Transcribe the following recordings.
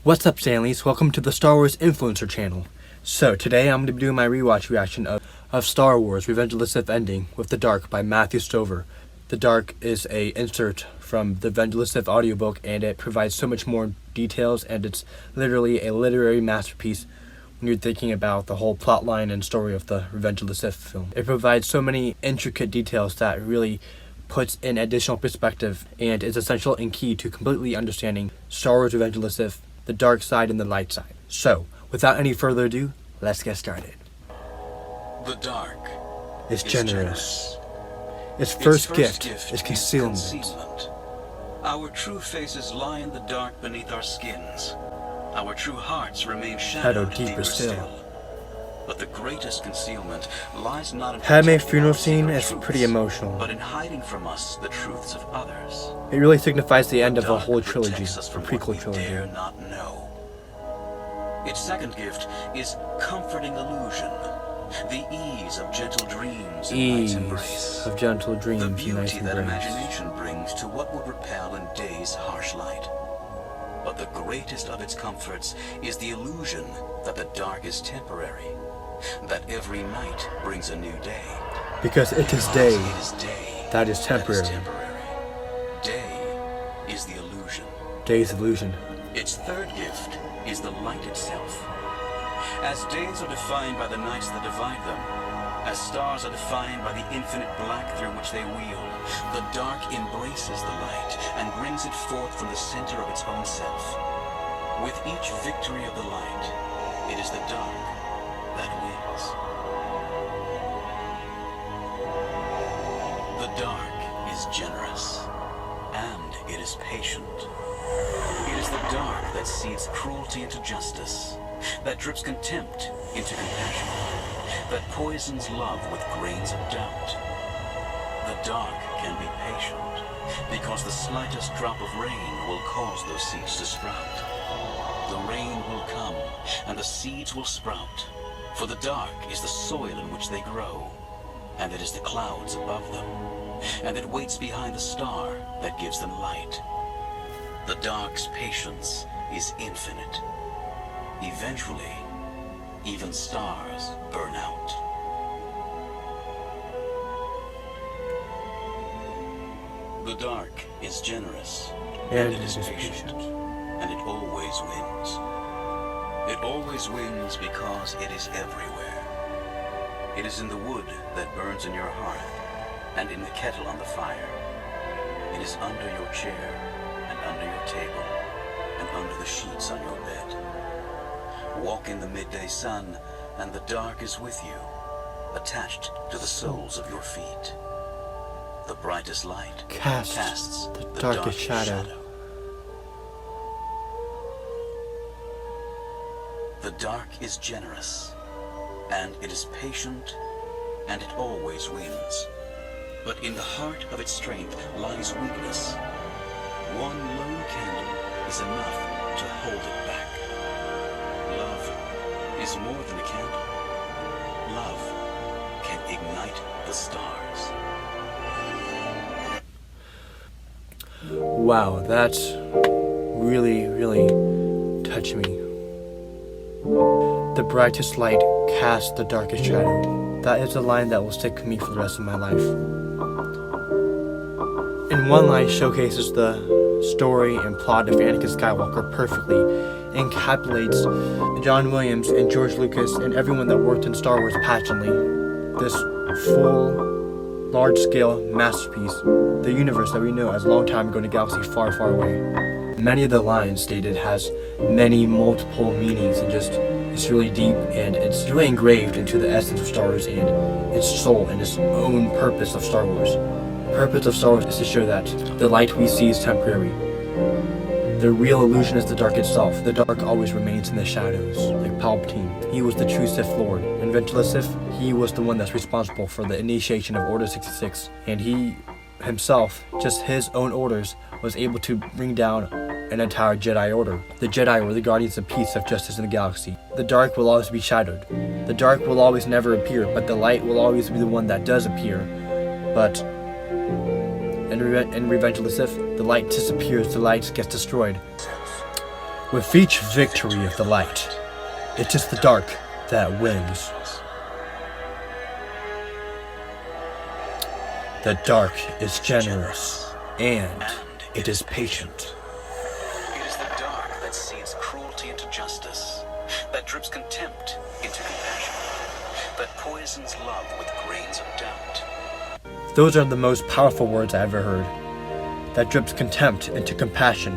What's up, Stanleys? Welcome to the Star Wars Influencer channel. So today I'm going to be doing my rewatch reaction of Star Wars Revenge of the Sith Ending with The Dark by Matthew Stover. The Dark is a insert from the Revenge of the Sith audiobook, and it provides so much more details, and it's literally a literary masterpiece when you're thinking about the whole plotline and story of the Revenge of the Sith film. It provides so many intricate details that really puts in additional perspective and is essential and key to completely understanding Star Wars Revenge of the Sith, the dark side and the light side. So, without any further ado, let's get started. The dark is generous. Its first gift is concealment. Our true faces lie in the dark beneath our skins. Our true hearts remain shadowed deeper still. But the greatest concealment lies not in Padme's funeral scene is pretty emotional, but in hiding from us the truths of others. It really signifies the end of a whole trilogy, a prequel trilogy. Dare not know. Its second gift is comforting illusion, the ease of gentle dreams and night's embrace, of gentle dreams the and beauty night's that embrace. imagination brings to what would repel in day's harsh light. But the greatest of its comforts is the illusion that the dark is temporary, that every night brings a new day. Because it is day that is That temporary. is temporary. Day is the illusion. Day's illusion. Its third gift is the light itself. As days are defined by the nights that divide them, as stars are defined by the infinite black through which they wheel, the dark embraces the light and brings it forth from the center of its own self. With each victory of the light, it is the dark that wins. The dark is generous, and it is patient. It is the dark that seeds cruelty into justice, that drips contempt into compassion, that poisons love with grains of doubt. The dark can be patient, because the slightest drop of rain will cause those seeds to sprout. The rain will come, and the seeds will sprout, for the dark is the soil in which they grow, and it is the clouds above them, and it waits behind the star that gives them light. The dark's patience is infinite. Eventually, even stars burn out. The dark is generous, and it is patient, and it always wins. It always wins because it is everywhere. It is in the wood that burns in your hearth, and in the kettle on the fire. It is under your chair, and under your table, and under the sheets on your bed. Walk in the midday sun, and the dark is with you, attached to the soles of your feet. The brightest light casts the darkest shadow. The dark is generous, and it is patient, and it always wins. But in the heart of its strength lies weakness. One lone candle is enough to hold it back. Love is more than a candle. Love can ignite the stars. Wow, that's really, really touched me. The brightest light casts the darkest shadow. That is a line that will stick with me for the rest of my life. And one line showcases the story and plot of Anakin Skywalker perfectly, encapsulates John Williams and George Lucas and everyone that worked in Star Wars passionately. This full, large-scale masterpiece, the universe that we know as a long time ago in a galaxy far, far away. Many of the lines stated has many multiple meanings, and just it's really deep, and it's really engraved into the essence of Star Wars and its soul and its own purpose of Star Wars. The purpose of Star Wars is to show that the light we see is temporary. The real illusion is the dark itself. The dark always remains in the shadows, like Palpatine. He was the true Sith Lord. In Revenge of the Sith, he was the one that's responsible for the initiation of Order 66, and he himself, just his own orders, was able to bring down an entire Jedi Order. The Jedi were the guardians of peace, of justice in the galaxy. The dark will always be shadowed. The dark will always never appear, but the light will always be the one that does appear. But in Revenge of the Sith, the light disappears, the light gets destroyed. With each victory of the light, it is the dark that wins. The dark is generous, and it is patient. It is the dark that seeds cruelty into justice, that drips contempt into compassion, that poisons love with grains of doubt. Those are the most powerful words I ever heard. That drips contempt into compassion,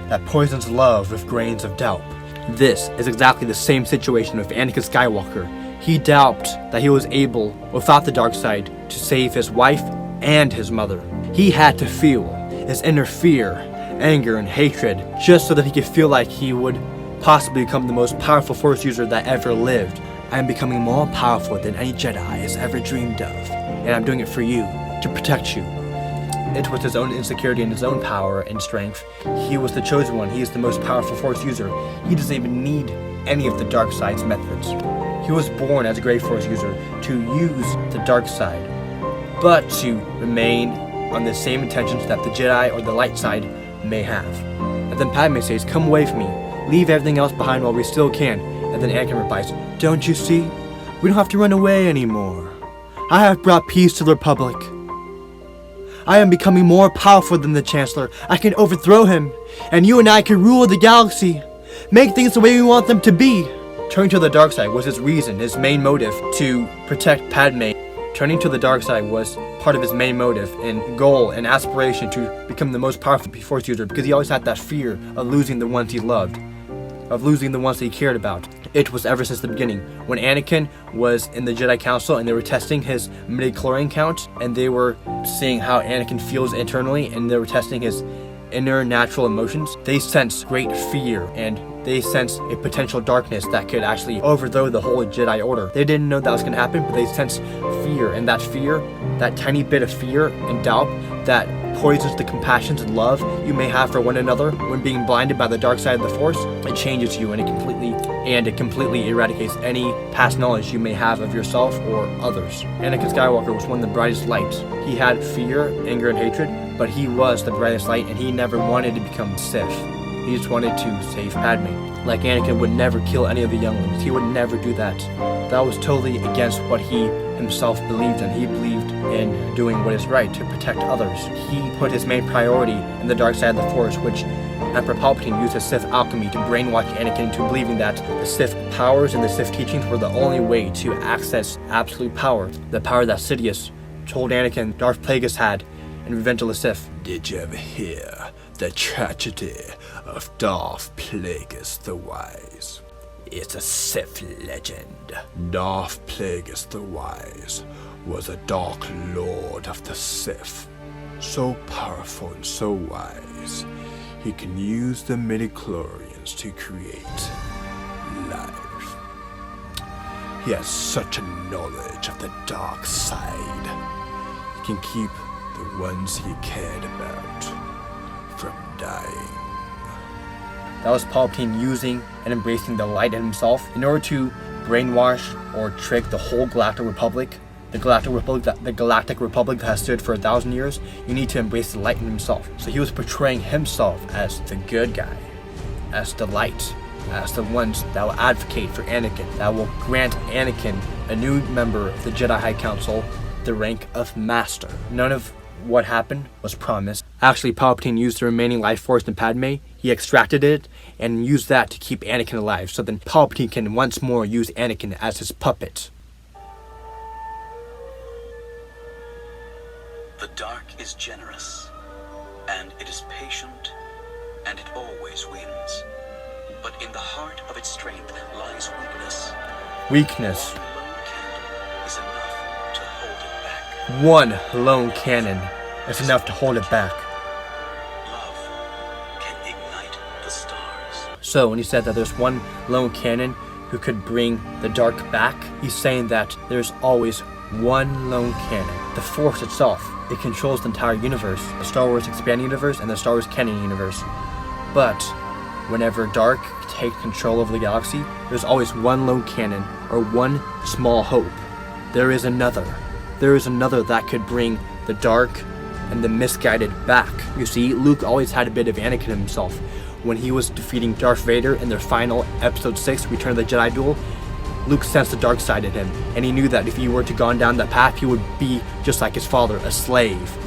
that poisons love with grains of doubt. This is exactly the same situation with Anakin Skywalker. He doubted that he was able, without the dark side, to save his wife and his mother. He had to feel his inner fear, anger, and hatred just so that he could feel like he would possibly become the most powerful Force user that ever lived. I am becoming more powerful than any Jedi has ever dreamed of, and I'm doing it for you, to protect you. It was his own insecurity and his own power and strength. He was the chosen one. He is the most powerful Force user. He doesn't even need any of the dark side's methods. He was born as a great Force user to use the dark side, but to remain on the same intentions that the Jedi or the light side may have. And then Padme says, "Come away from me. Leave everything else behind while we still can." And then Anakin replies, "Don't you see? We don't have to run away anymore. I have brought peace to the Republic. I am becoming more powerful than the Chancellor. I can overthrow him, and you and I can rule the galaxy. Make things the way we want them to be." Turning to the dark side was his reason, his main motive to protect Padme. Turning to the dark side was part of his main motive and goal and aspiration to become the most powerful Force user, because he always had that fear of losing the ones he loved, of losing the ones that he cared about. It was ever since the beginning. When Anakin was in the Jedi Council and they were testing his midichlorian count, and they were seeing how Anakin feels internally, and they were testing his inner natural emotions, they sensed great fear, and they sensed a potential darkness that could actually overthrow the whole Jedi Order. They didn't know that was going to happen, but they sensed fear, and that fear, that tiny bit of fear and doubt that poisons the compassions and love you may have for one another when being blinded by the dark side of the Force, it changes you, and it completely eradicates any past knowledge you may have of yourself or others. Anakin Skywalker was one of the brightest lights. He had fear, anger, and hatred, but he was the brightest light, and he never wanted to become Sith. He just wanted to save Padme. Like Anakin would never kill any of the younglings. He would never do that. That was totally against what he himself believed in. He believed in doing what is right to protect others. He put his main priority in the dark side of the Force, which Emperor Palpatine used his Sith alchemy to brainwash Anakin into believing that the Sith powers and the Sith teachings were the only way to access absolute power. The power that Sidious told Anakin Darth Plagueis had in Revenge of the Sith. Did you ever hear the tragedy of Darth Plagueis the Wise? It's a Sith legend. Darth Plagueis the Wise was a dark lord of the Sith. So powerful and so wise, he can use the midichlorians to create life. He has such a knowledge of the dark side. He can keep the ones he cared about from dying. That was Palpatine using and embracing the light in himself in order to brainwash or trick the whole Galactic Republic. The Galactic Republic that has stood for 1,000 years. You need to embrace the light in himself. So he was portraying himself as the good guy, as the light, as the ones that will advocate for Anakin, that will grant Anakin, a new member of the Jedi High Council, the rank of Master. None of what happened was promised. Actually, Palpatine used the remaining life force in Padme. He extracted it and used that to keep Anakin alive, so then Palpatine can once more use Anakin as his puppet. The dark is generous, and it is patient, and it always wins. But in the heart of its strength lies weakness. One lone cannon is enough to hold it back. One lone cannon is enough to hold it back. Love can ignite the stars. So when he said that there's one lone cannon who could bring the dark back, he's saying that there's always one lone cannon. The Force itself, it controls the entire universe, the Star Wars expanded universe and the Star Wars canon universe. But whenever dark takes control over the galaxy, there's always one lone cannon or one small hope. There is another that could bring the dark and the misguided back. You see, Luke always had a bit of Anakin himself. when he was defeating Darth Vader in their final Episode 6 Return of the Jedi duel, Luke sensed the dark side in him, and he knew that if he were to gone down that path, he would be just like his father, a slave,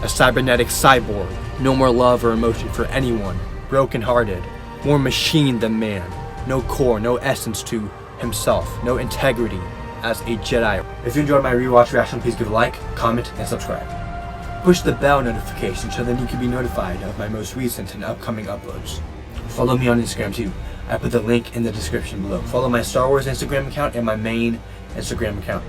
a cybernetic cyborg. No more love or emotion for anyone, broken-hearted, more machine than man, no core, no essence to himself, no integrity as a Jedi. If you enjoyed my rewatch reaction, please give a like, comment, and subscribe. Push the bell notification so then you can be notified of my most recent and upcoming uploads. Follow me on Instagram too. I put the link in the description below. Follow my Star Wars Instagram account and my main Instagram account.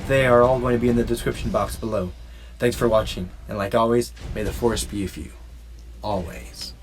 They are all going to be in the description box below. Thanks for watching, and like always, may the Force be with you. Always.